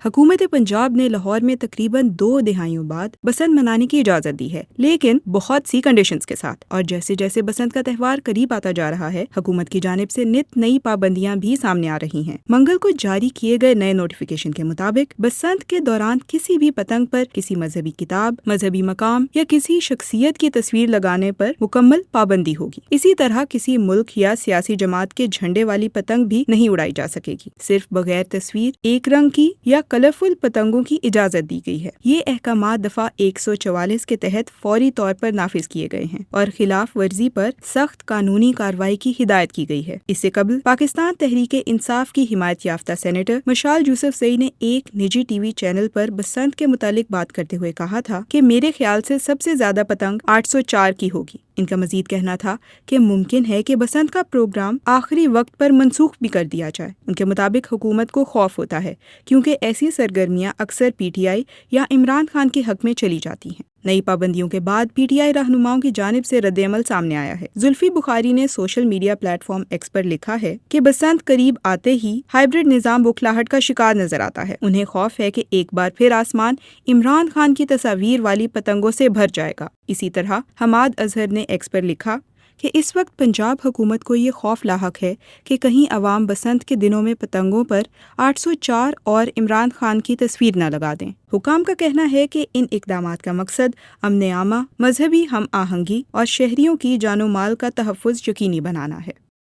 حکومت پنجاب نے لاہور میں تقریباً 2 دہائیوں بعد بسنت منانے کی اجازت دی ہے، لیکن بہت سی کنڈیشنز کے ساتھ۔ اور جیسے جیسے بسنت کا تہوار قریب آتا جا رہا ہے، حکومت کی جانب سے نت نئی پابندیاں بھی سامنے آ رہی ہیں۔ منگل کو جاری کیے گئے نئے نوٹیفیکیشن کے مطابق بسنت کے دوران کسی بھی پتنگ پر کسی مذہبی کتاب، مذہبی مقام یا کسی شخصیت کی تصویر لگانے پر مکمل پابندی ہوگی۔ اسی طرح کسی ملک یا سیاسی جماعت کے جھنڈے والی پتنگ بھی نہیں اڑائی جا سکے گی۔ صرف بغیر تصویر، ایک رنگ کی یا کلرفل پتنگوں کی اجازت دی گئی ہے۔ یہ احکامات دفعہ 144 کے تحت فوری طور پر نافذ کیے گئے ہیں اور خلاف ورزی پر سخت قانونی کارروائی کی ہدایت کی گئی ہے۔ اس سے قبل پاکستان تحریک انصاف کی حمایت یافتہ سینیٹر مشال یوسف زئی نے ایک نجی ٹی وی چینل پر بسنت کے متعلق بات کرتے ہوئے کہا تھا کہ میرے خیال سے سب سے زیادہ پتنگ 804 کی ہوگی۔ ان کا مزید کہنا تھا کہ ممکن ہے کہ بسنت کا پروگرام آخری وقت پر منسوخ بھی کر دیا جائے۔ ان کے مطابق حکومت کو خوف ہوتا ہے کیونکہ ایسی سرگرمیاں اکثر پی ٹی آئی یا عمران خان کے حق میں چلی جاتی ہیں۔ نئی پابندیوں کے بعد پی ٹی آئی رہنماؤں کی جانب سے رد عمل سامنے آیا ہے۔ زلفی بخاری نے social media platform X پر لکھا ہے کہ بسنت قریب آتے ہی ہائبرڈ نظام بوکھلاہٹ کا شکار نظر آتا ہے۔ انہیں خوف ہے کہ ایک بار پھر آسمان عمران خان کی تصاویر والی پتنگوں سے بھر جائے گا۔ اسی طرح حماد اظہر نے ایکس پر لکھا کہ اس وقت پنجاب حکومت کو یہ خوف لاحق ہے کہ کہیں عوام بسنت کے دنوں میں پتنگوں پر 804 اور عمران خان کی تصویر نہ لگا دیں۔ حکام کا کہنا ہے کہ ان اقدامات کا مقصد امن عامہ، مذہبی ہم آہنگی اور شہریوں کی جان و مال کا تحفظ یقینی بنانا ہے۔